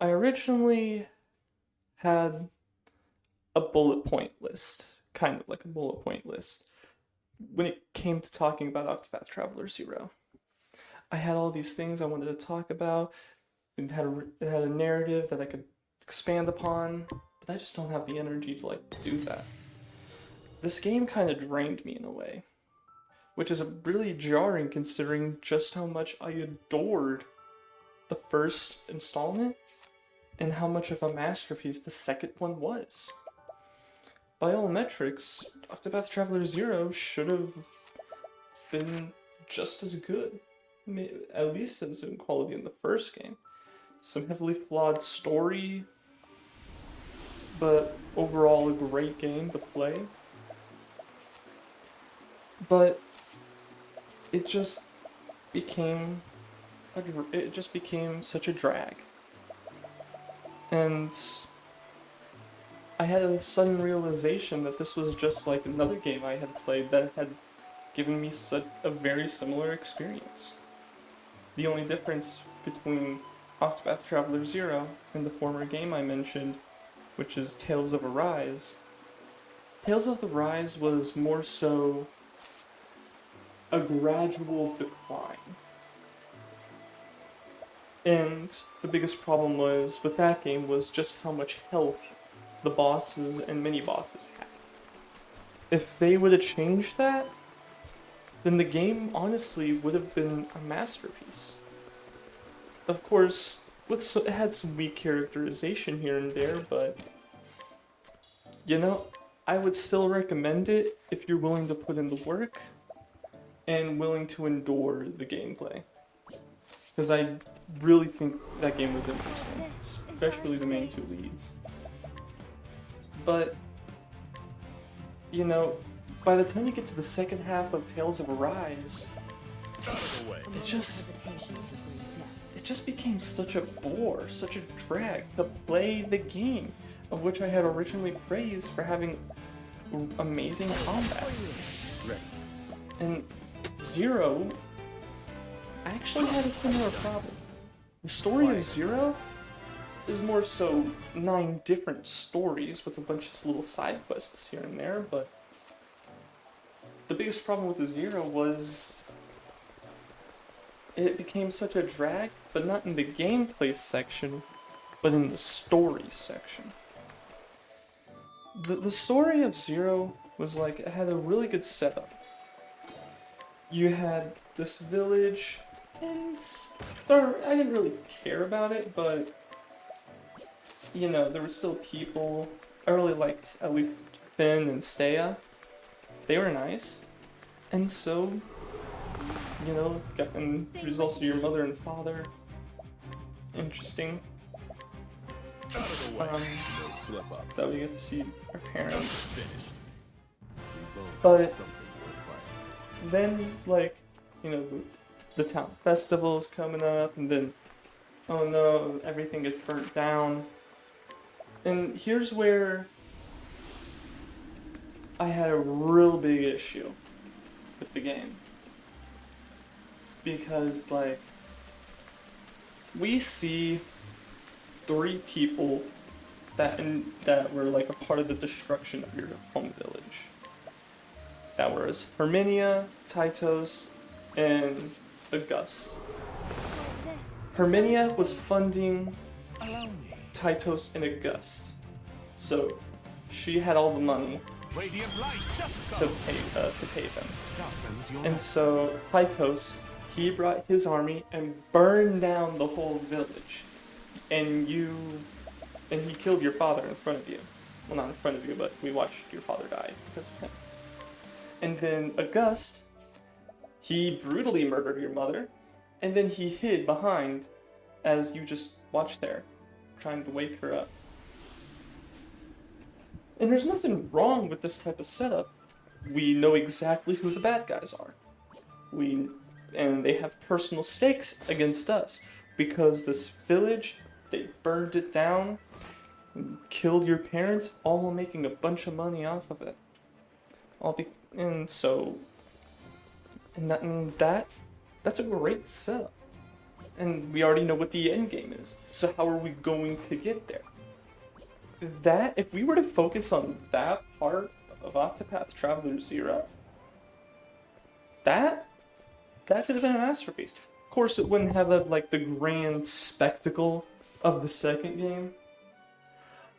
I originally had a bullet point list, kind of like a bullet point list, when it came to talking about Octopath Traveler 0. I had all these things I wanted to talk about. It had a narrative that I could expand upon, but I just don't have the energy to do that. This game kind of drained me in a way, which is really jarring considering just how much I adored the first installment and how much of a masterpiece the second one was. By all metrics, Octopath Traveler 0 should have been just as good, at least as in quality in the first game. Some heavily flawed story, but overall a great game to play. But it just became it just became such a drag. And I had a sudden realization that this was just like another game I had played that had given me such a very similar experience. The only difference between Octopath Traveler 0 and the former game I mentioned, which is Tales of Arise. Tales of the Rise was more so a gradual decline. And the biggest problem was with that game was just how much health the bosses and mini-bosses had. If they would have changed that, then the game honestly would have been a masterpiece. Of course, it had some weak characterization here and there, but I would still recommend it if you're willing to put in the work and willing to endure the gameplay. Because I really think that game was interesting, especially the main two leads. But, by the time you get to the second half of Tales of Arise, it just became such a bore, such a drag to play the game, of which I had originally praised for having amazing combat. And 0 actually had a similar problem. The story of 0 is more so 9 different stories with a bunch of little side quests here and there, but the biggest problem with the 0 was it became such a drag, but not in the gameplay section, but in the story section. The story of 0 was it had a really good setup. You had this village, and I didn't really care about it, but there were still people. I really liked at least Finn and Steya. They were nice. And so, and there's also your mother and father. Interesting. So we get to see our parents. But then, the town festival is coming up, and then, oh no, everything gets burnt down. And here's where I had a real big issue with the game. Because, we see 3 people that were, a part of the destruction of your home village. That was Herminia, Tytos, and August. Herminia was funding Tytos and August, so she had all the money to pay them. And so Tytos, he brought his army and burned down the whole village, and he killed your father in front of you. Well, not in front of you, but we watched your father die because of him. And then August, he brutally murdered your mother, and then he hid behind as you just watched there, trying to wake her up. And there's nothing wrong with this type of setup. We know exactly who the bad guys are. And they have personal stakes against us, because this village, they burned it down, and killed your parents, all while making a bunch of money off of it. That's a great setup. And we already know what the end game is. So how are we going to get there? That, if we were to focus on that part of Octopath Traveler 0, that could have been a masterpiece. Of course, it wouldn't have like the grand spectacle of the second game,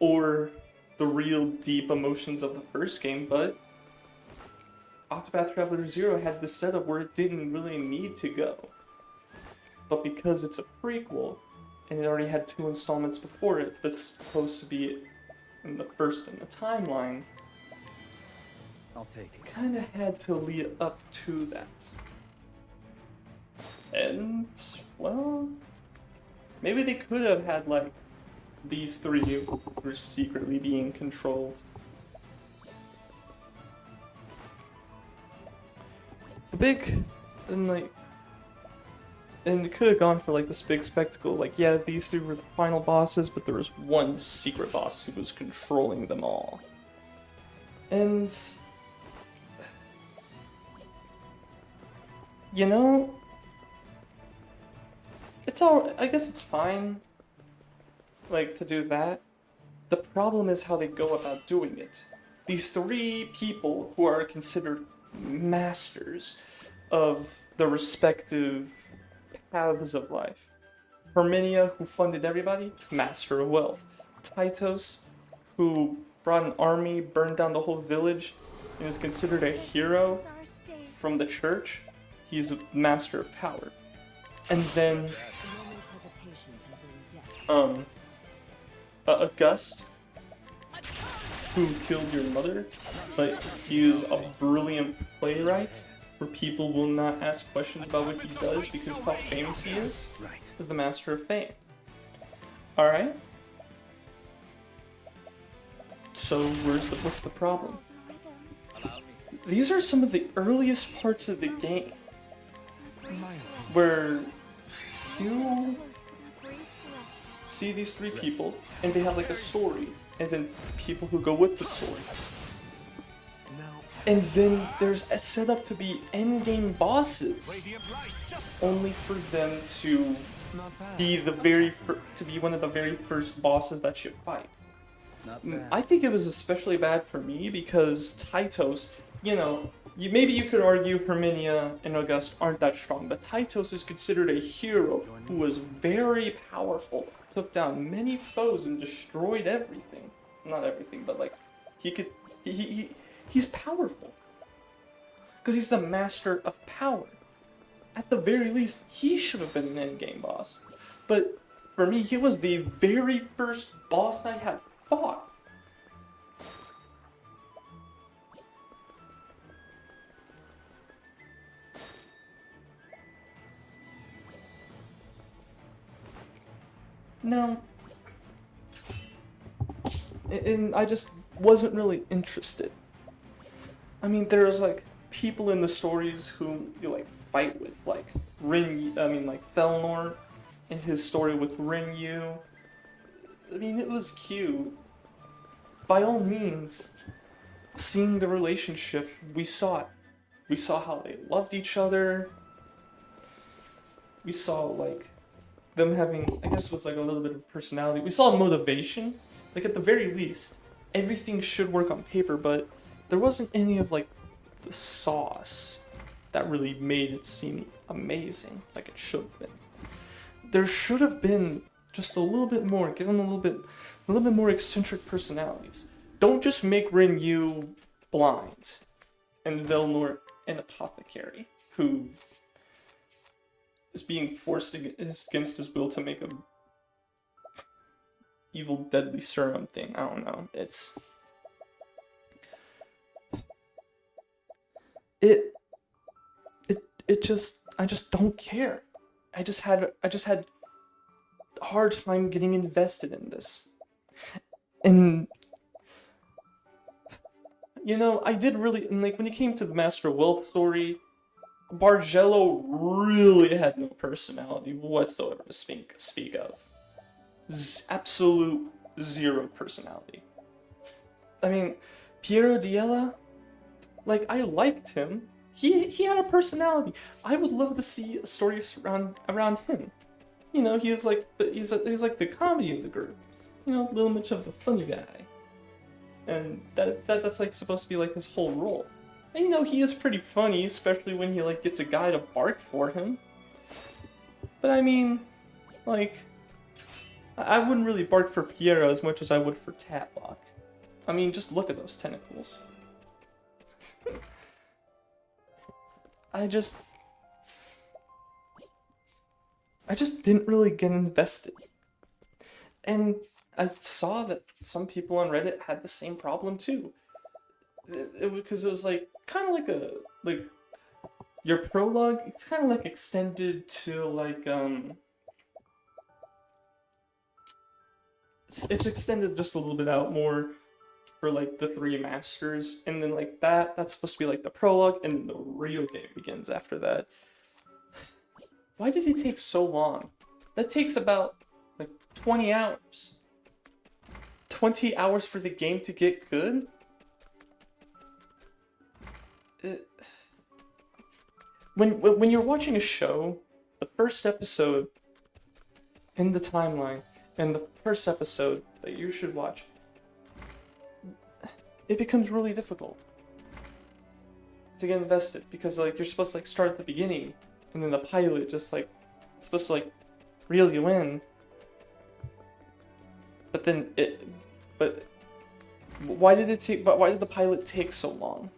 or the real deep emotions of the first game, but Octopath Traveler 0 had the setup where it didn't really need to go. But because it's a prequel, and it already had 2 installments before it that's supposed to be in the first in the timeline, I'll take it. Kind of had to lead up to that. And, well, maybe they could have had, like, these 3 who were secretly being controlled. The big, and it could have gone for, like, this big spectacle. Like, yeah, these 3 were the final bosses, but there was one secret boss who was controlling them all. And, you know, I guess it's fine, like, to do that. The problem is how they go about doing it. These 3 people who are considered masters of the respective paths of life. Herminia, who funded everybody, master of wealth. Tytos, who brought an army, burned down the whole village, and is considered a hero from the church. He's a master of power. And then, August, who killed your mother, but he is a brilliant playwright, where people will not ask questions about what he does because of how famous he is the master of fame. Alright? So what's the problem? These are some of the earliest parts of the game where you see these 3 people and they have like a story, and then people who go with the story. And then there's a setup to be endgame bosses, only for them to be one of the very first bosses that you fight. I think it was especially bad for me because Tytos, you know, maybe you could argue Herminia and August aren't that strong, but Tytos is considered a hero who was very powerful, took down many foes and destroyed everything. Not everything, but like, he's powerful. Because he's the master of power. At the very least, he should have been an endgame boss. But for me, he was the very first boss I had fought. No. And I just wasn't really interested. I mean, there's like people in the stories who you like fight with, like Felnor in his story with Rinyu. I mean, it was cute. By all means, seeing the relationship, we saw it. We saw how they loved each other. We saw like them having, I guess it was like a little bit of personality. We saw motivation. Like at the very least, everything should work on paper, but there wasn't any of like the sauce that really made it seem amazing, like it should have been. There should have been just a little bit more, give them a little bit more eccentric personalities. Don't just make Rinyu blind and Velnor an apothecary who is being forced against his will to make a evil deadly serum thing. I don't know. I just don't care. I just had a hard time getting invested in this. And you know, I did really, and like when it came to the Master of Wealth story, Bargello really had no personality whatsoever to speak of. Absolute zero personality. I mean, Piero Diella, like, I liked him. He had a personality. I would love to see a story around him. You know, he's like, but he's like the comedy of the group. You know, little much of the funny guy, and that's like supposed to be like his whole role. And you know, he is pretty funny, especially when he like gets a guy to bark for him. But I mean, like, I wouldn't really bark for Piero as much as I would for Tatlock. I mean, just look at those tentacles. I just didn't really get invested. And I saw that some people on Reddit had the same problem too. Because it was like kind of like like your prologue. It's kind of like extended to like it's extended just a little bit out more for like the three masters, and then like that's supposed to be like the prologue, and then the real game begins after that. Why did it take so long? That takes about like 20 hours. 20 hours for the game to get good? When you're watching a show, the first episode in the timeline and the first episode that you should watch, it becomes really difficult to get invested because like you're supposed to like start at the beginning, and then the pilot just like it's supposed to like reel you in, but then but why did it take? But why did the pilot take so long?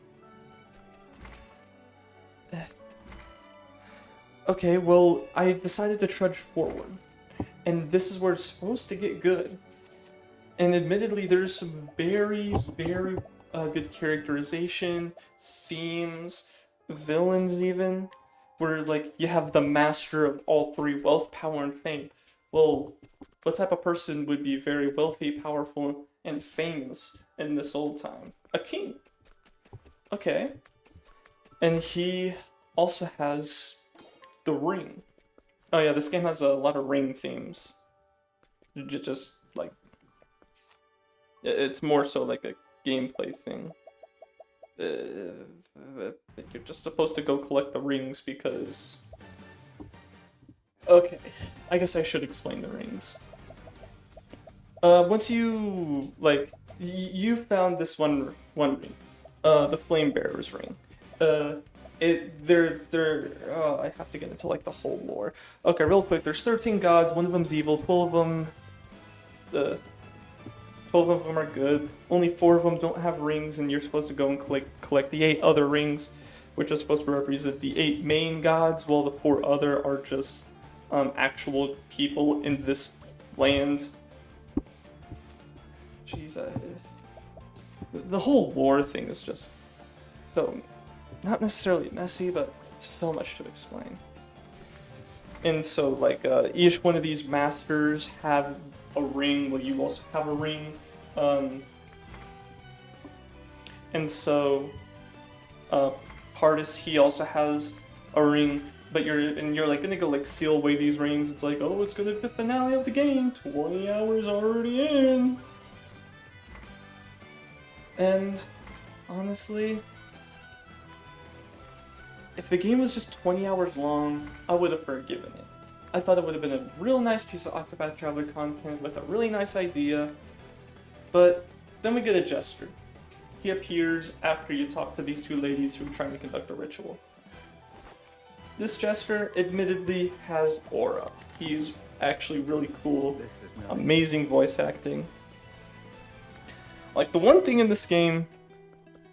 Okay, well, I decided to trudge forward, and this is where it's supposed to get good. And admittedly, there's some very, very good characterization, themes, villains even, where like you have the master of all three, wealth, power, and fame. Well, what type of person would be very wealthy, powerful, and famous in this old time? A king. Okay. And he also has the ring. Oh yeah, this game has a lot of ring themes. Just like it's more so like a gameplay thing. You're just supposed to go collect the rings because. Okay, I guess I should explain the rings. Once you like, you found this one ring, the Flame Bearer's ring. Oh, I have to get into like the whole lore. Okay, real quick. There's 13 gods. One of them's evil. 12 of them, 12 of them are good. Only 4 of them don't have rings, and you're supposed to go and collect the 8 other rings, which are supposed to represent the 8 main gods, while the 4 other are just actual people in this land. Jeez, the whole lore thing is just so. Not necessarily messy, but so much to explain. And so, like, each one of these masters have a ring. Well, you also have a ring. And so, Pardis, he also has a ring. But you're like gonna go like seal away these rings. It's like, oh, it's gonna be the finale of the game. 20 hours already in. And honestly, if the game was just 20 hours long, I would have forgiven it. I thought it would have been a real nice piece of Octopath Traveler content with a really nice idea. But then we get a jester. He appears after you talk to these 2 ladies who are trying to conduct a ritual. This jester, admittedly, has aura. He's actually really cool. Amazing voice acting. Like, the one thing in this game,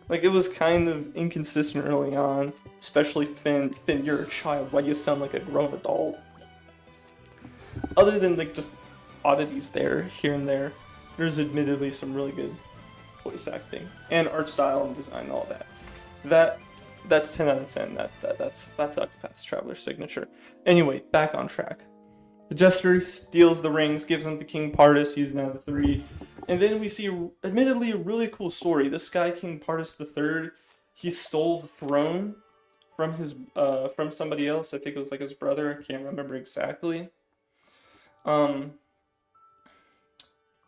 like, it was kind of inconsistent early on, especially Finn, you're a child, why do you sound like a grown adult? Other than, like, just oddities there, here and there, there's admittedly some really good voice acting, and art style and design and all that. That's 10 out of 10, that's Octopath Traveler's signature. Anyway, back on track. The Jester steals the rings, gives them to King Pardis, he's now the 3. And then we see, admittedly, a really cool story. This guy, King Pardis III, he stole the throne from his from somebody else. I think it was like his brother. I can't remember exactly. And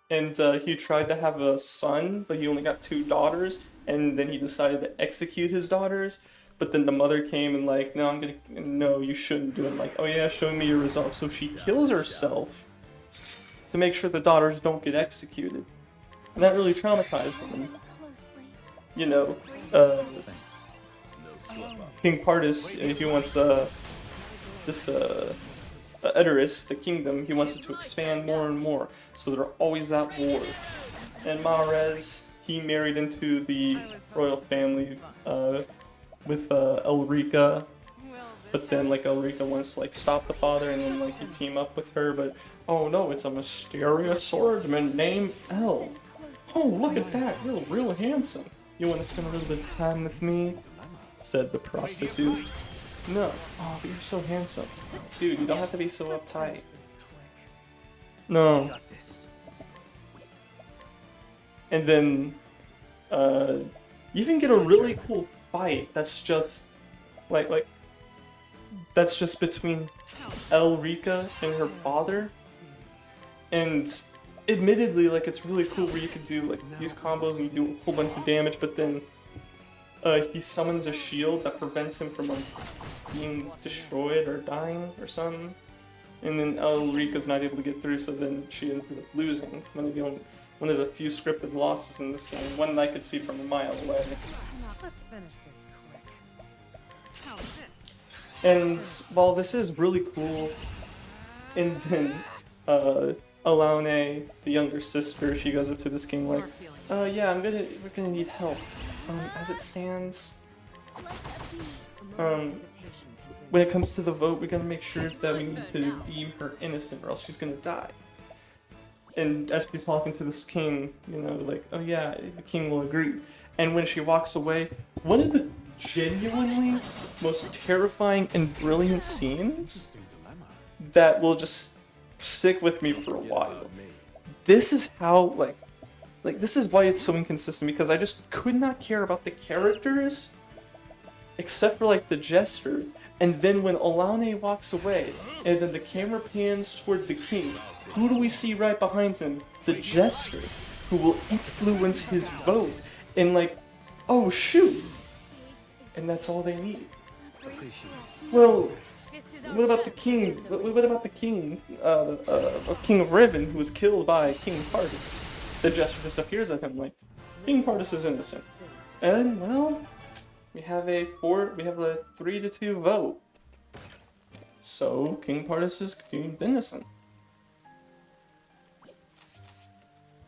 he tried to have a son, but he only got 2 daughters. And then he decided to execute his daughters. But then the mother came and like, no, you shouldn't do it. Like, oh yeah, show me your resolve. So she kills herself to make sure the daughters don't get executed. And that really traumatized them. You know, King Pardis, he wants this Edoras, the kingdom, he wants it to expand more and more, so they're always at war. And Mahrez, he married into the royal family with Elrica, but then like Elrica wants to like stop the father, and then like you team up with her, but oh no, it's a mysterious swordsman named El. Oh, look at that, you're real handsome. You want to spend a little bit of time with me? Said the prostitute. No. Oh, but you're so handsome. Dude, you don't have to be so uptight. No. And then, you even get a really cool fight that's just, that's just between Elrica and her father. And admittedly, like, it's really cool where you can do, like, these combos and you do a whole bunch of damage, but then he summons a shield that prevents him from, like, being destroyed or dying or something. And then Elrica's not able to get through, so then she ends up losing. One of the few scripted losses in this game, one that I could see from a mile away. Let's finish this quick. How's this? And while this is really cool, and then Alaune, the younger sister, she goes up to this king like, yeah, we're gonna need help. As it stands, when it comes to the vote, we gotta make sure that we need to deem her innocent, or else she's gonna die. And as she's talking to this king, you know, like, oh yeah, the king will agree. And when she walks away, one of the genuinely most terrifying and brilliant scenes that will just stick with me for a while. This is how, like this is why it's so inconsistent, because I just could not care about the characters except for like the jester. And then when Alaune walks away and then the camera pans toward the king, who do we see right behind him? The jester, who will influence his vote. And like, oh shoot, and that's all they need. Well, what about the king? What about the king? King of Riven, who was killed by King Pardis? The jester just appears at him like, King Pardis is innocent. And well, we have a 3-2 vote. So King Pardis is deemed innocent.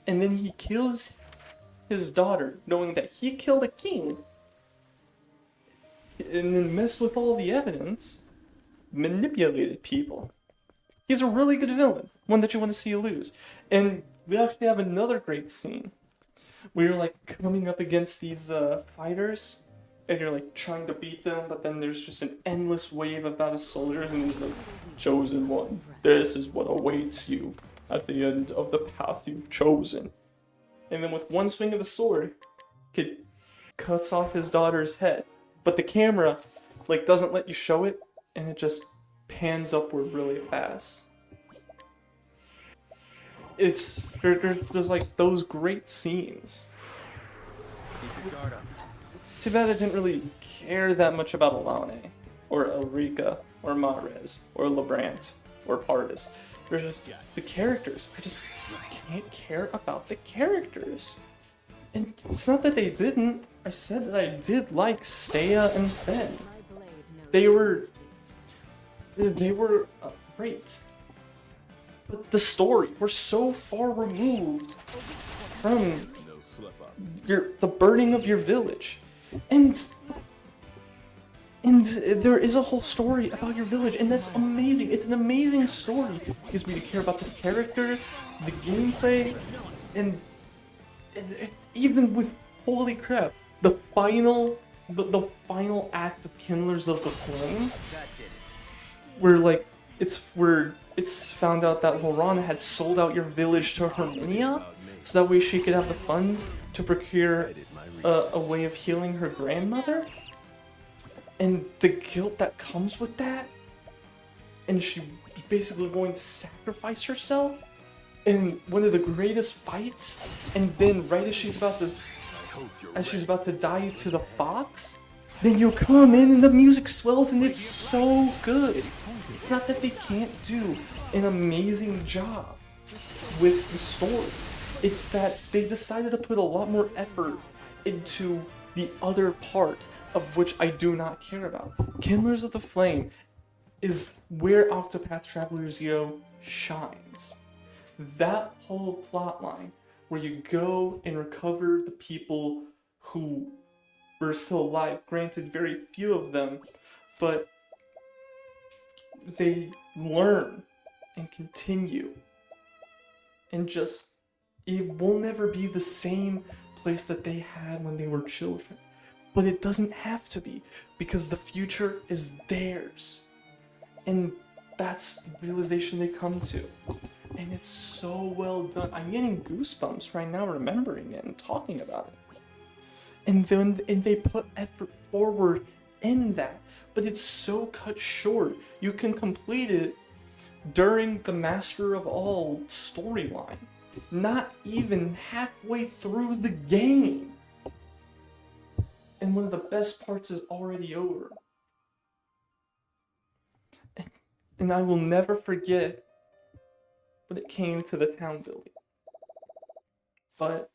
And then he kills his daughter, knowing that he killed a king, and then messed with all the evidence, manipulated people. He's a really good villain, one that you want to see lose. And we actually have another great scene where you're like coming up against these fighters, and you're like trying to beat them, but then there's just an endless wave of battle soldiers, and he's like, chosen one, this is what awaits you at the end of the path you've chosen. And then with one swing of a sword, it cuts off his daughter's head. But the camera, like, doesn't let you show it, and it just pans upward really fast. There's like those great scenes. Keep your guard up. Too bad I didn't really care that much about Alaune, or Elrica, or Mahrez, or Lebrant, or Pardis. There's just the characters. I just can't care about the characters. And it's not that they didn't. I said that I did like Steia and Fen. They were great. But the story, we're so far removed from the burning of your village. And there is a whole story about your village, and that's amazing. It's an amazing story. It gives me to care about the characters, the gameplay, and even with, holy crap, the final act of Kindlers of the Flame, where like it's found out that Lorana had sold out your village to Herminia, so that way she could have the funds to procure a way of healing her grandmother. And the guilt that comes with that, and she basically going to sacrifice herself in one of the greatest fights, and then right as she's about to die to the fox, then you come in and the music swells and it's so good. It's not that they can't do an amazing job with the story. It's that they decided to put a lot more effort into the other part of which I do not care about. Kindlers of the Flame is where Octopath Traveler Zero shines. That whole plot line where you go and recover the people who were still alive, granted very few of them, but they learn and continue, and just it will never be the same place that they had when they were children, but it doesn't have to be, because the future is theirs, and that's the realization they come to, and it's so well done. I'm getting goosebumps right now remembering it and talking about it. And they put effort forward in that, but it's so cut short. You can complete it during the Master of All storyline, not even halfway through the game. And one of the best parts is already over. And I will never forget when it came to the town building. But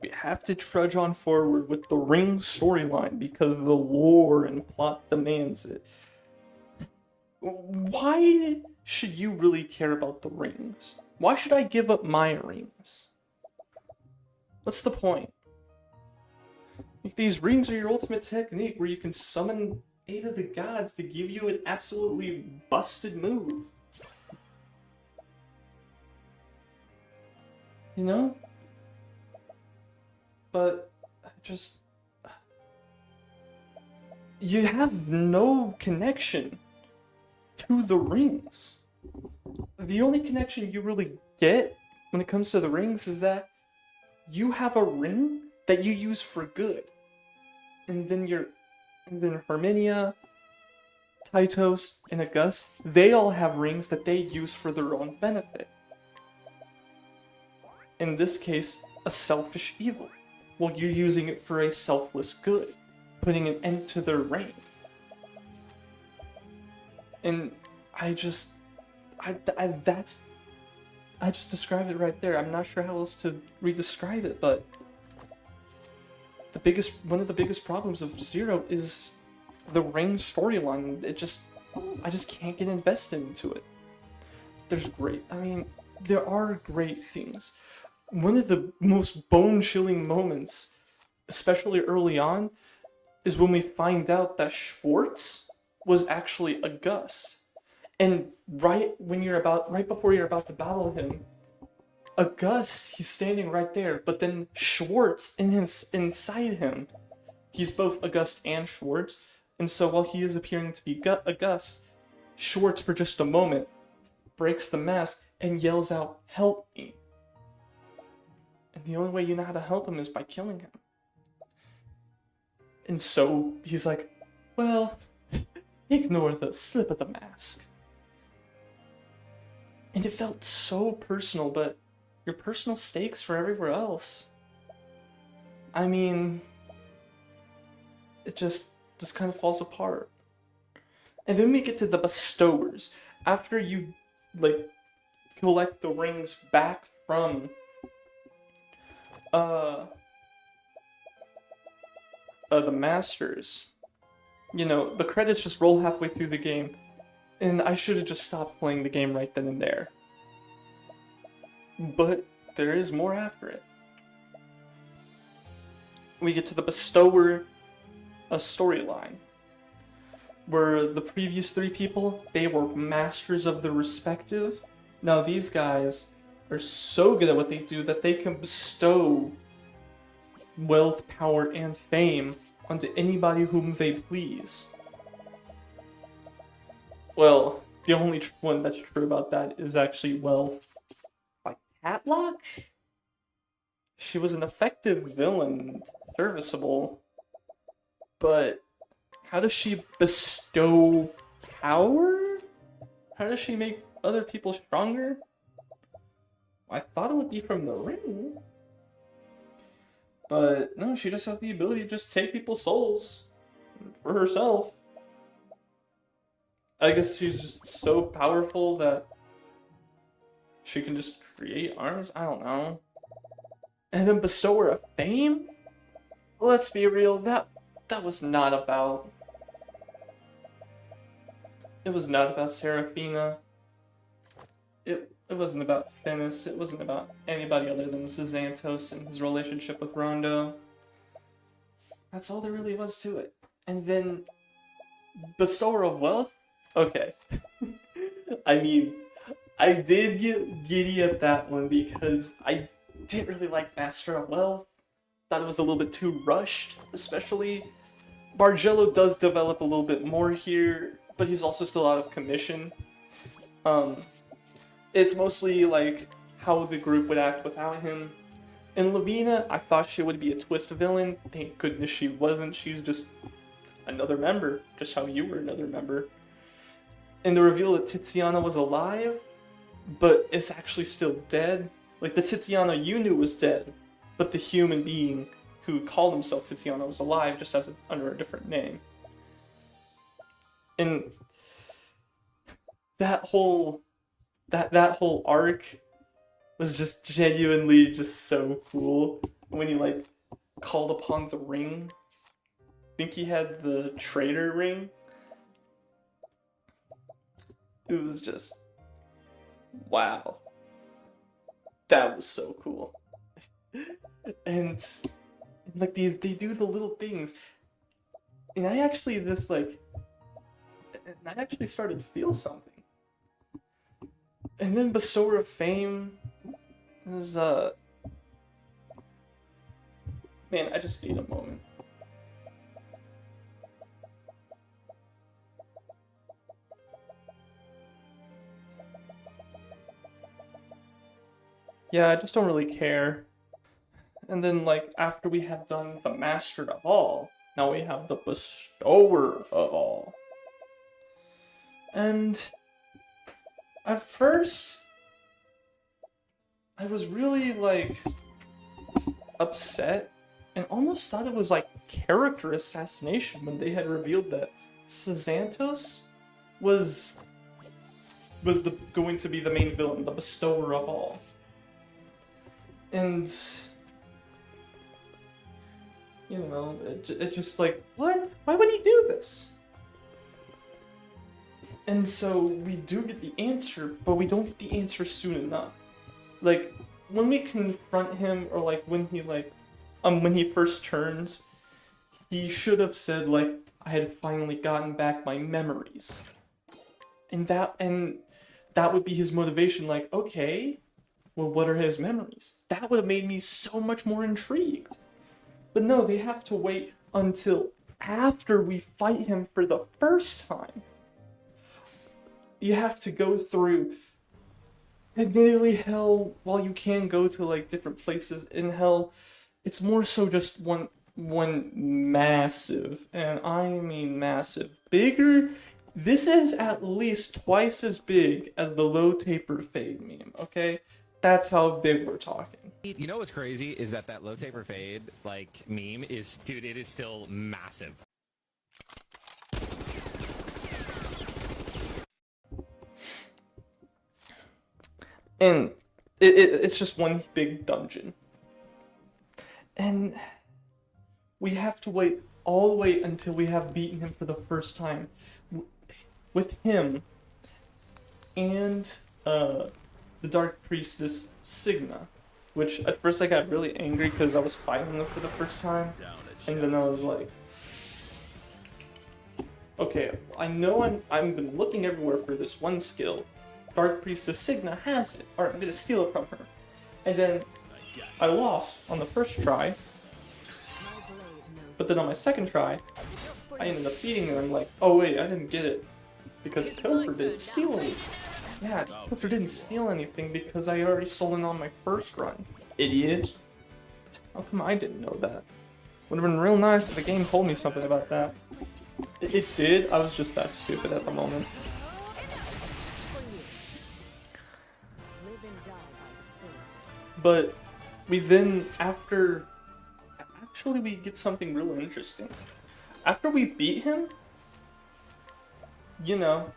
we have to trudge on forward with the ring storyline because the lore and plot demands it. Why should you really care about the rings? Why should I give up my rings? What's the point? If these rings are your ultimate technique where you can summon 8 of the gods to give you an absolutely busted move. You know? But just you have no connection to the rings. The only connection you really get when it comes to the rings is that you have a ring that you use for good. And then Herminia, Titos, and August, they all have rings that they use for their own benefit. In this case, a selfish evil. Well, you're using it for a selfless good, putting an end to their reign. And I just described it right there. I'm not sure how else to re-describe it, but one of the biggest problems of Zero is the ring storyline. I just can't get invested into it. There are great things. One of the most bone-chilling moments, especially early on, is when we find out that Schwartz was actually a Gus. And right before you're about to battle him, a Gus, he's standing right there, but then Schwartz inside him, he's both August and Schwartz, and so while he is appearing to be August, Schwartz for just a moment breaks the mask and yells out, "Help me." And the only way you know how to help him is by killing him. And so he's like, well, ignore the slip of the mask. And it felt so personal, but your personal stakes for everywhere else. I mean, it just kind of falls apart. And then we get to the bestowers. After you, collect the rings back from, the masters, the credits just roll halfway through the game. And I should have just stopped playing the game right then and there. But there is more after it. We get to the bestower storyline, where the previous 3 people, they were masters of their respective. Now these guys are so good at what they do that they can bestow wealth, power, and fame onto anybody whom they please. Well, the only one that's true about that is actually, by Tatlock? She was an effective villain, serviceable, but how does she bestow power? How does she make other people stronger? I thought it would be from the ring. But no, she just has the ability to just take people's souls for herself. I guess she's just so powerful that she can just create armies? I don't know. And then Bestower of Fame? Let's be real, that was not about... It was not about Seraphina. It wasn't about Finis. It wasn't about anybody other than Xanthos and his relationship with Rondo. That's all there really was to it. And then Bestower of Wealth? Okay. I mean, I did get giddy at that one because I didn't really like Master of Wealth. Thought it was a little bit too rushed, especially. Bargello does develop a little bit more here, but he's also still out of commission. It's mostly like how the group would act without him. And Lavina, I thought she would be a twist villain. Thank goodness she wasn't. She's just another member, just how you were another member. And the reveal that Tiziana was alive, but is actually still dead. Like, the Tiziana you knew was dead, but the human being who called himself Tiziana was alive, just as under a different name. And that whole arc was just genuinely just so cool. When he like called upon the ring. I think he had the traitor ring. It was just wow. That was so cool. And like they do the little things. And I actually started to feel something. And then Bestower of Fame is man, I just need a moment. Yeah, I just don't really care. And then, like, after we have done the Master of All, now we have the Bestower of All. And at first, I was really, like, upset and almost thought it was, like, character assassination when they had revealed that Xanthos was going to be the main villain, the Bestower of All. And, you know, it just like, what? Why would he do this? And so we do get the answer, but we don't get the answer soon enough. Like, when we confront him, or like when he first turns, he should have said like, I had finally gotten back my memories. And that would be his motivation, like, okay, well, what are his memories? That would have made me so much more intrigued. But no, they have to wait until after we fight him for the first time. You have to go through, admittedly, hell, while you can go to like different places in hell, it's more so just one massive, and I mean massive, bigger. This is at least twice as big as the low taper fade meme, okay? That's how big we're talking. You know what's crazy is that low taper fade like meme is, dude, it is still massive. And it's just one big dungeon. And we have to wait all the way until we have beaten him for the first time. With him and the Dark Priestess Signa, which at first I got really angry because I was fighting them for the first time, and then I was like, okay, I know I've been looking everywhere for this one skill. Dark Priestess Signa has it. Alright, I'm gonna steal it from her. And then I lost on the first try, but then on my second try, I ended up beating her. I'm like, oh wait, I didn't get it because Pilfer didn't steal anything. Yeah, Pilfer didn't steal anything because I already stolen on my first run. Idiot. How come I didn't know that? Would have been real nice if the game told me something about that. It did, I was just that stupid at the moment. But we then, after actually we get something really interesting. After we beat him, you know,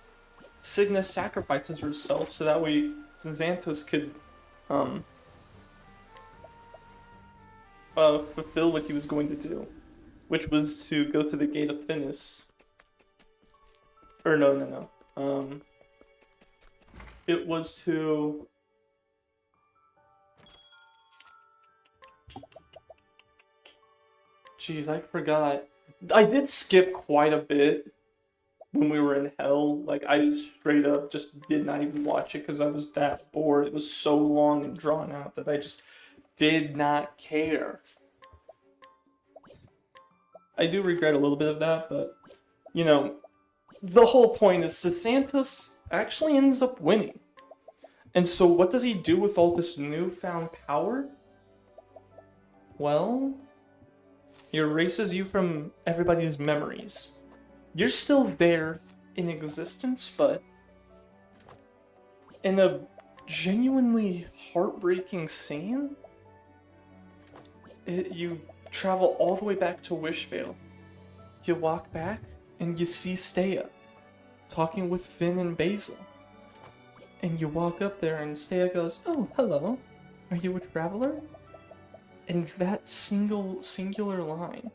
Cigna sacrifices herself so that way Xanthos could fulfill what he was going to do, which was to go to the Gate of Finis. Or no. It was to... Jeez, I forgot. I did skip quite a bit when we were in hell. Like, I just straight up just did not even watch it because I was that bored. It was so long and drawn out that I just did not care. I do regret a little bit of that, but, you know, the whole point is Santos actually ends up winning. And so what does he do with all this newfound power? Well, he erases you from everybody's memories. You're still there in existence, but in a genuinely heartbreaking scene, you travel all the way back to Wishvale. You walk back and you see Steya talking with Finn and Basil. And you walk up there and Steya goes, "Oh, hello. Are you a traveler?" And that singular line,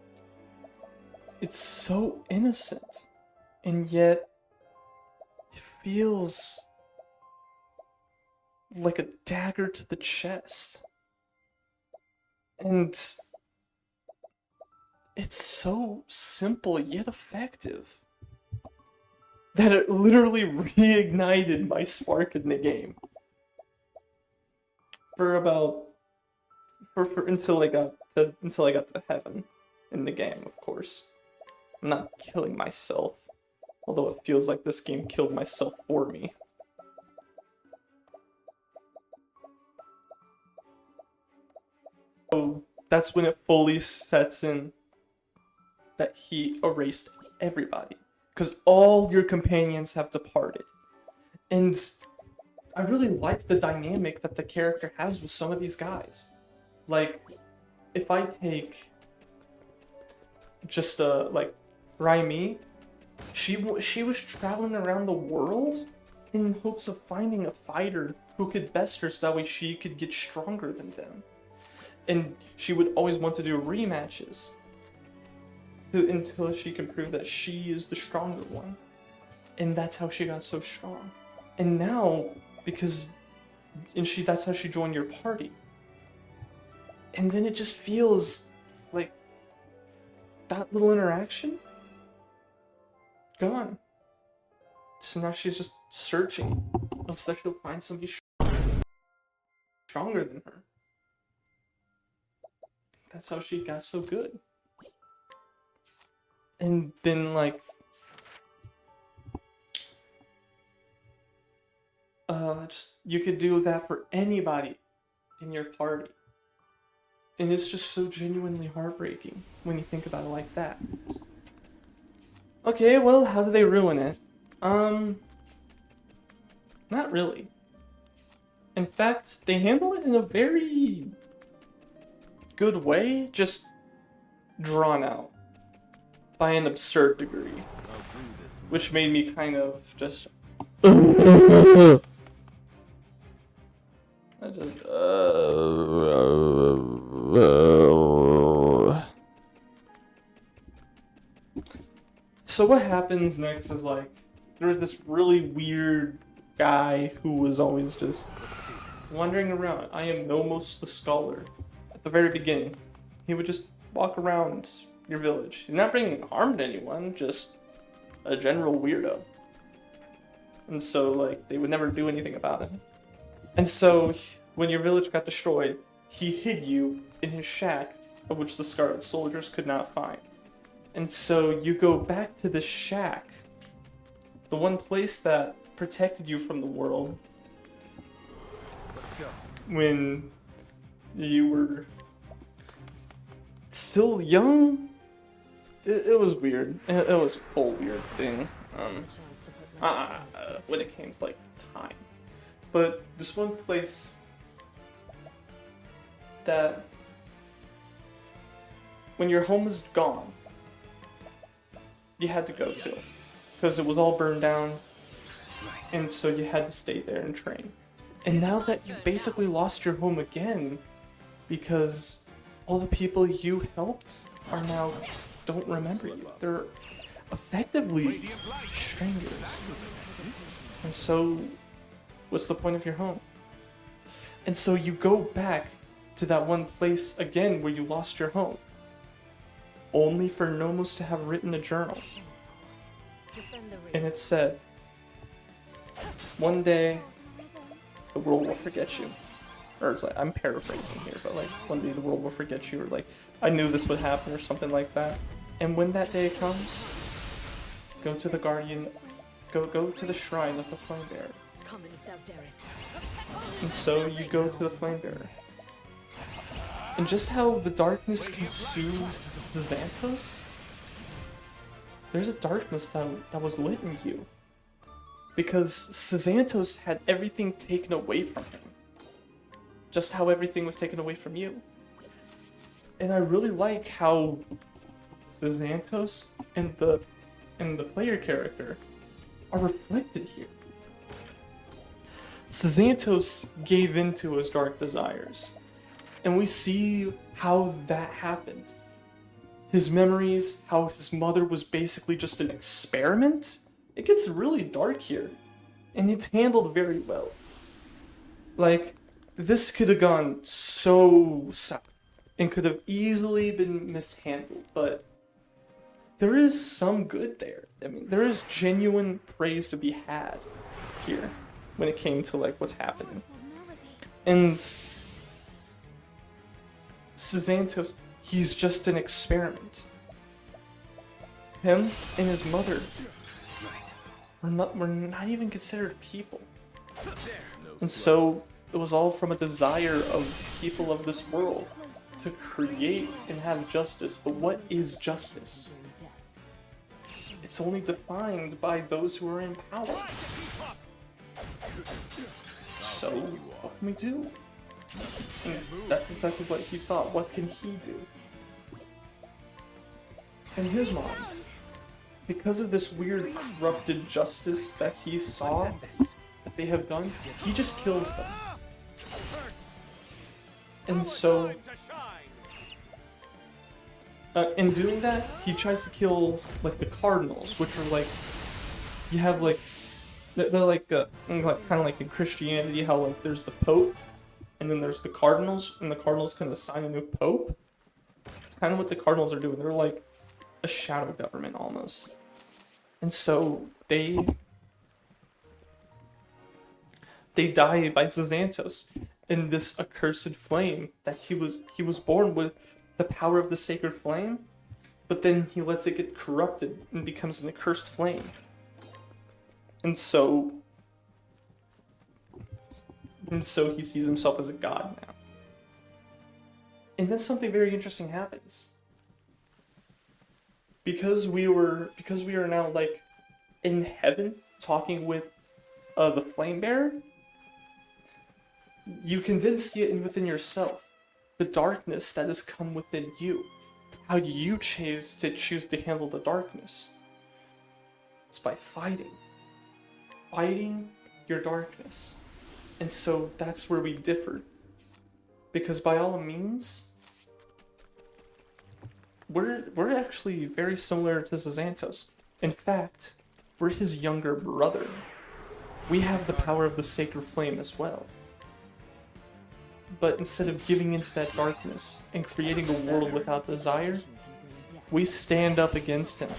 it's so innocent, and yet it feels like a dagger to the chest. And it's so simple yet effective that it literally reignited my spark in the game. Until I got to heaven in the game, of course. I'm not killing myself, although it feels like this game killed myself for me. So that's when it fully sets in that he erased everybody, because all your companions have departed. And I really like the dynamic that the character has with some of these guys. Like, if I take just like Raimi, she was traveling around the world in hopes of finding a fighter who could best her so that way she could get stronger than them. And she would always want to do rematches until she can prove that she is the stronger one. And that's how she got so strong. And now, that's how she joined your party. And then it just feels like that little interaction gone. So now she's just searching so that she'll find somebody stronger than her. That's how she got so good. And then, like, you could do that for anybody in your party. And it's just so genuinely heartbreaking when you think about it like that. Okay, well, how do they ruin it? Not really. In fact, they handle it in a very good way, just drawn out by an absurd degree. Which made me kind of just... So what happens next is, like, there's this really weird guy who was always just wandering around. I am Nomos the Scholar. At the very beginning, he would just walk around your village. He's not bringing harm to anyone, just a general weirdo. And so, like, they would never do anything about it. And so, when your village got destroyed, he hid you in his shack, of which the Scarlet Soldiers could not find. And so you go back to this shack, the one place that protected you from the world. Let's go. When you were still young. It was weird. It was a whole weird thing. When it came to, like, time. But this one place that when your home is gone, you had to go to, because it was all burned down, and so you had to stay there and train. And now that you've basically lost your home again, because all the people you helped are now don't remember you. They're effectively strangers. And so, what's the point of your home? And so you go back to that one place again where you lost your home, only for Nomos to have written a journal. And it said, one day the world will forget you. Or it's like, I'm paraphrasing here, but like, one day the world will forget you, or like, I knew this would happen, or something like that. And when that day comes, go to the Guardian, go to the shrine of the Flame Bearer. And so you go to the Flame Bearer. And just how the darkness consumed Xanthos, there's a darkness that was lit in you. Because Xanthos had everything taken away from him. Just how everything was taken away from you. And I really like how Xanthos and the player character are reflected here. Xanthos gave in to his dark desires. And we see how that happened. His memories, how his mother was basically just an experiment. It gets really dark here. And it's handled very well. Like, this could have gone so south. And could have easily been mishandled. But there is some good there. I mean, there is genuine praise to be had here. When it came to, like, what's happening. And Xanthos, he's just an experiment. Him and his mother were not even considered people. And so it was all from a desire of people of this world to create and have justice. But what is justice? It's only defined by those who are in power. So, what can we do? And that's exactly what he thought. What can he do? In his mind, because of this weird corrupted justice that he saw that they have done, he just kills them. And so, in doing that, he tries to kill, like, the cardinals, which are like, you have like, they're like, kind of like in Christianity, how like there's the Pope, and then there's the Cardinals, and the Cardinals can assign a new Pope. It's kind of what the Cardinals are doing. They're like a shadow government almost. And so they die by Xanthos in this accursed flame that he was born with the power of the sacred flame, but then he lets it get corrupted and becomes an accursed flame. And so he sees himself as a god now. And then something very interesting happens. Because we are now like in heaven talking with the flame bearer, you can then see it within yourself. The darkness that has come within you. How do you choose to handle the darkness? It's by fighting. Fighting your darkness. And so that's where we differ. Because by all means, we're actually very similar to Xanthos. In fact, we're his younger brother. We have the power of the sacred flame as well. But instead of giving into that darkness and creating a world without desire, we stand up against him.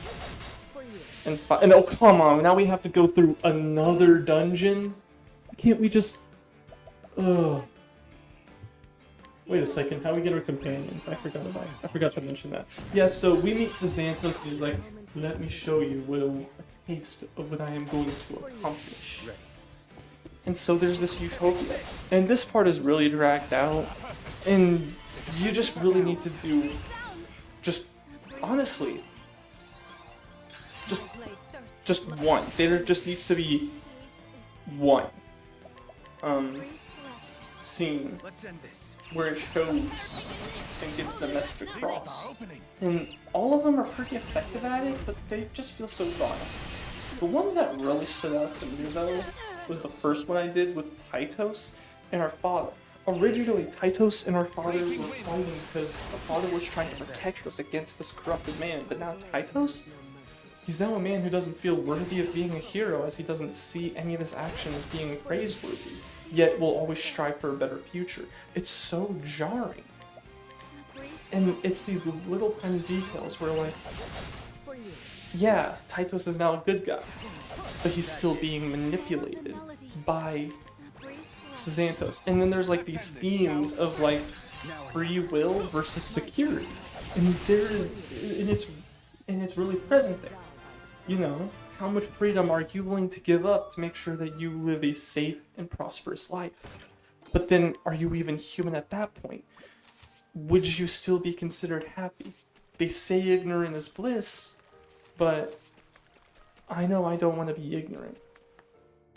And oh, come on, now we have to go through another dungeon? Can't we just... Ugh. Wait a second, how we get our companions? I forgot to mention that. Yeah, so we meet Xanthos and he's like, let me show you a taste of what I am going to accomplish. And so there's this utopia. And this part is really dragged out. And you just really need to do... Just, honestly... Just one. There just needs to be one. scene Let's end this. where it shows and gets the message This is across. our opening. And all of them are pretty effective at it, but they just feel so drawn out. The one that really stood out to me though was the first one I did with Titos and our father. Originally, Titos and our father were fighting because our father was trying to protect us against this corrupted man, but now Titos, he's now a man who doesn't feel worthy of being a hero as he doesn't see any of his actions being praiseworthy, yet will always strive for a better future. It's so jarring. And it's these little tiny details where like, yeah, Titos is now a good guy, but he's still being manipulated by Xanthos. And then there's like these themes of like free will versus security, and it's really present there. You know, how much freedom are you willing to give up to make sure that you live a safe and prosperous life? But then, are you even human at that point? Would you still be considered happy? They say ignorant is bliss, but I know I don't want to be ignorant.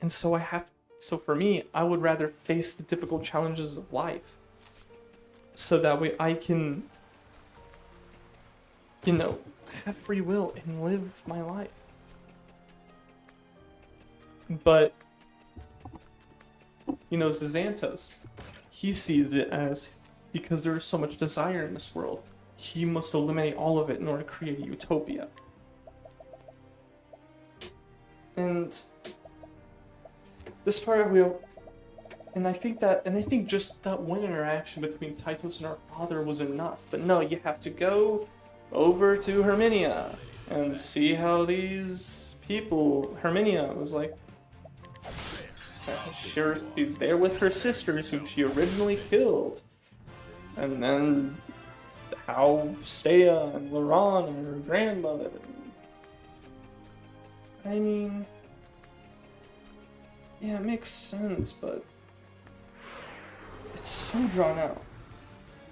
And so so for me, I would rather face the difficult challenges of life. So that way I can, you know, have free will and live my life. But, you know, Xanthos, he sees it as, because there is so much desire in this world, he must eliminate all of it in order to create a utopia. And this part and I think just that one interaction between Titos and our father was enough. But no, you have to go over to Herminia and see how these people, Herminia was like, sure, she's there with her sisters who she originally killed. And then how Stea and Laurent and her grandmother. I mean, yeah, it makes sense, but it's so drawn out.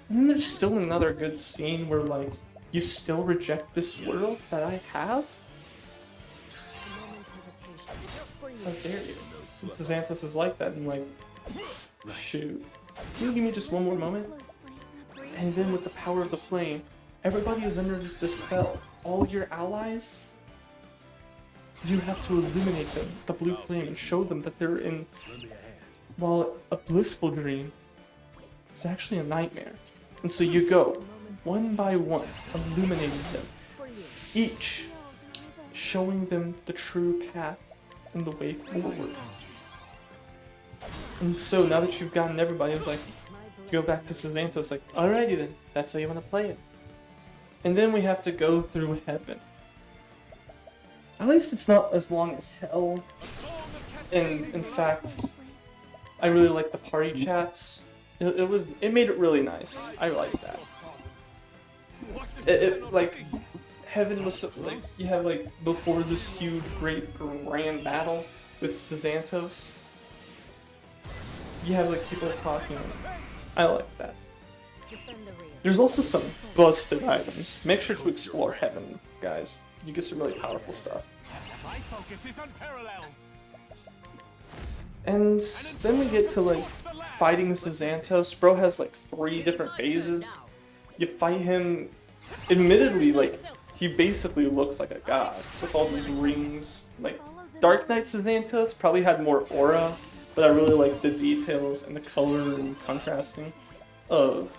And then there's still another good scene where, like, you still reject this world that I have? How dare you? Xanthos is like that, and like, shoot. Can you give me just one more moment? And then with the power of the flame, everybody is under the spell. All your allies, you have to illuminate them, the blue flame, and show them that they're in, while a blissful dream is actually a nightmare. And so you go, one by one, illuminating them, each showing them the true path and the way forward. And so now that you've gotten everybody, it's like, go back to Xanthos, like, alrighty then, that's how you want to play it. And then we have to go through heaven. At least it's not as long as hell. And in fact, I really like the party chats. It made it really nice. I like that. Like, heaven was so, like, you have like before this huge great grand battle with Xanthos, you have like people talking. I like that. There's also some busted items. Make sure to explore heaven, guys. You get some really powerful stuff. My focus is unparalleled. And then we get to like fighting Xanthos. Bro has like 3 different phases. You fight him. Admittedly, like, he basically looks like a god with all these rings. Like, Dark Knight Xanthos probably had more aura, but I really like the details and the color and contrasting of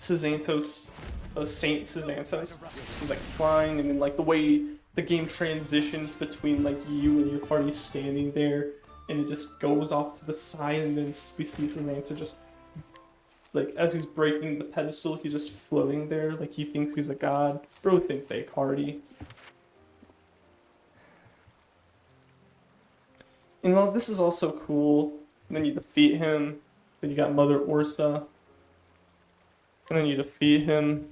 Xanthos, of Saint Xanthos. He's like flying, and then like the way the game transitions between like you and your party standing there, and it just goes off to the side, and then we see Xanthos just, like, as he's breaking the pedestal, he's just floating there, like he thinks he's a god. Bro, think fake hardy. And while this is also cool, and then you defeat him, then you got Mother Ursa, and then you defeat him,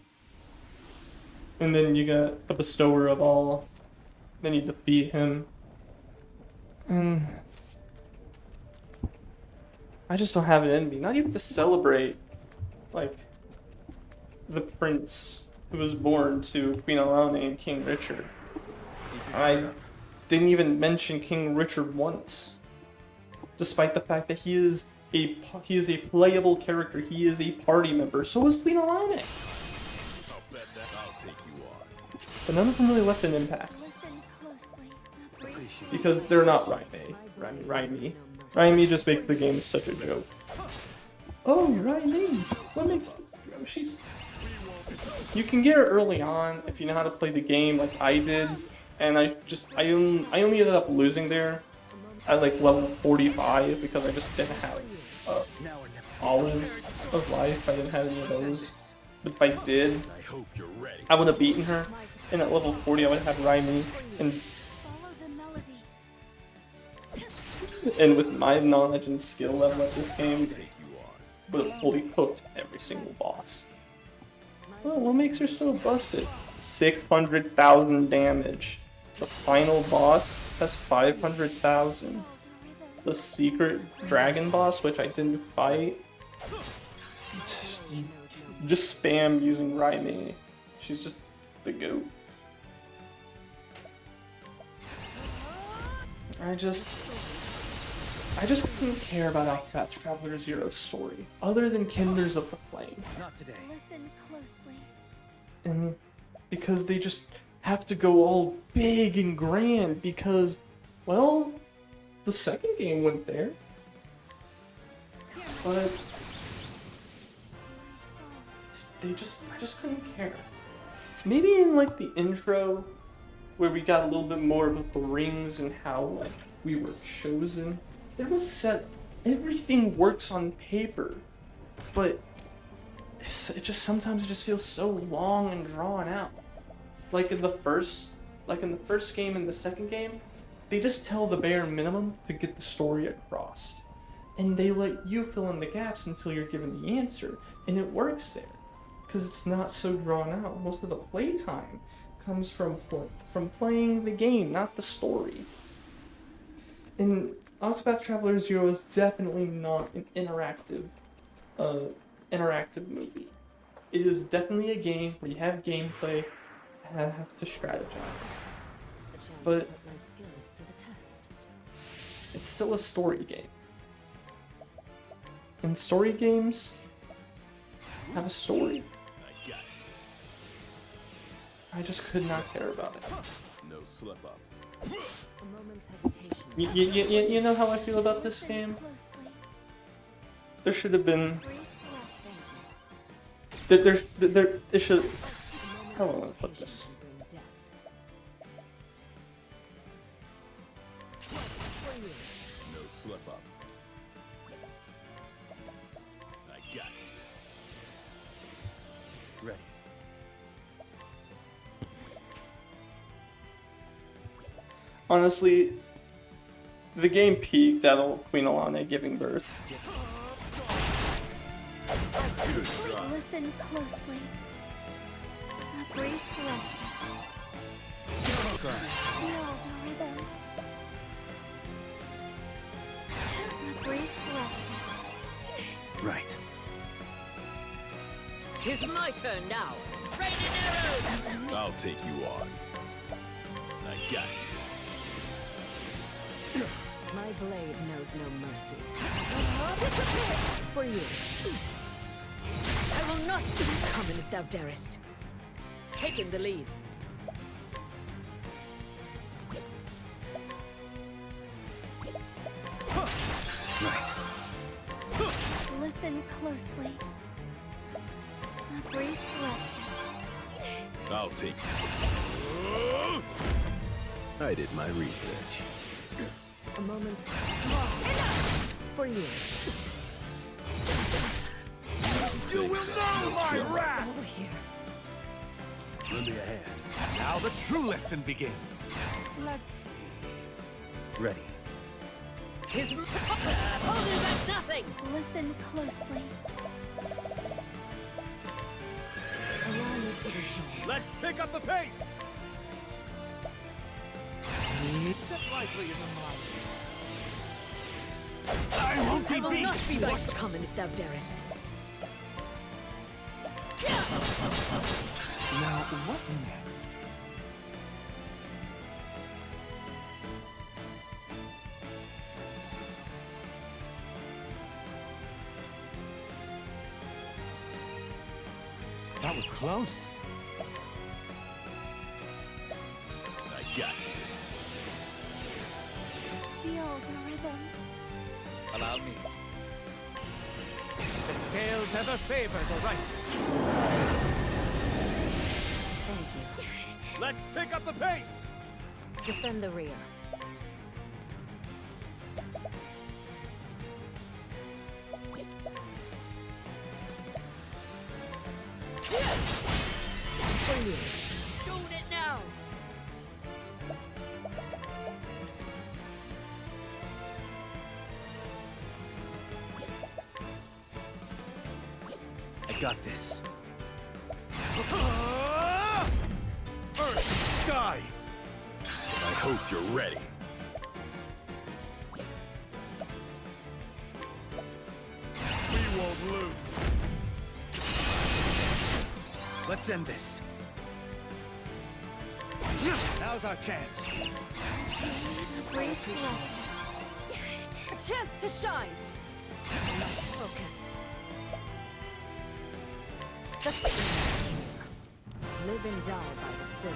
and then you got the Bestower of All, then you defeat him, and I just don't have it in me, not even to celebrate, like, the prince who was born to Queen Alana and King Richard. I didn't even mention King Richard once. despite the fact that he is a playable character. He is a party member. So is Queen Alana. I'll bet that I'll take you on. But none of them really left an impact Listen closely. because they're not Raimi. Raimi just makes the game such a joke. Oh, Raimi! What makes she's? You can get her early on if you know how to play the game, like I did, and I only ended up losing there at like level 45 because I just didn't have olives of life. I didn't have any of those. But if I did, I hope you're ready. I would have beaten her. And at level 40, I would have Raimi. Follow the melody. And with my knowledge and skill level at this game, Take you on. would have fully cooked every single boss. Well, what makes her so busted? 600,000 damage. The final boss has 500,000. The secret dragon boss, which I didn't fight, just spam using Raimi. She's just the goat. I just couldn't care about Octopath Traveler Zero's story, other than Kinders of the Flame. Not today. Listen closely. And because they just have to go all big and grand because, well, the second game went there. But I just couldn't care. Maybe in like the intro, where we got a little bit more about the rings and how like we were chosen, there was set. Everything works on paper, but sometimes it just feels so long and drawn out. Like in the first game and the second game, they just tell the bare minimum to get the story across, and they let you fill in the gaps until you're given the answer, and it works there because it's not so drawn out. Most of the playtime comes from playing the game, not the story. And Octopath Traveler Zero is definitely not an interactive movie. It is definitely a game where you have gameplay and have to strategize. But it's still a story game. And story games have a story. I got I just could not care about it. you. No slip ups. A moment's hesitation. You know how I feel about this game? Closely. There should have been. Brief resting. It should. How do I want to put this? No slip ups. I got you. Ready. Honestly, the game peaked at old Queen Alana giving birth. Good try. Listen closely. A brief resting. Feel the rhythm. A brief resting. Right. Tis my turn now. Rain and arrows! I'll take you on. I got you. My blade knows no mercy. For you. I will not come in if thou darest. Taking the lead. Listen closely. A brief resting. I'll take you. I did my research. A moment's for you. You will know my wrath! Over here. Run me ahead. Now the true lesson begins. Let's see. Ready. Tis holding back nothing. Listen closely. Allow me to rejoin. Let's pick up the pace! Step lightly in the mire. I won't I be will beat! not see thy coming if thou darest. Now, what next? That was close. I got this. Feel the rhythm. Allow me. The scales ever favor the righteous. Thank you. Let's pick up the pace! Defend the rear. For you. Doing it now! I got this. Earth and sky! I hope you're ready. We won't lose. Let's end this. Now's our chance. A brief lesson. A chance to shine! Must focus. The sword. Live and die by the sword.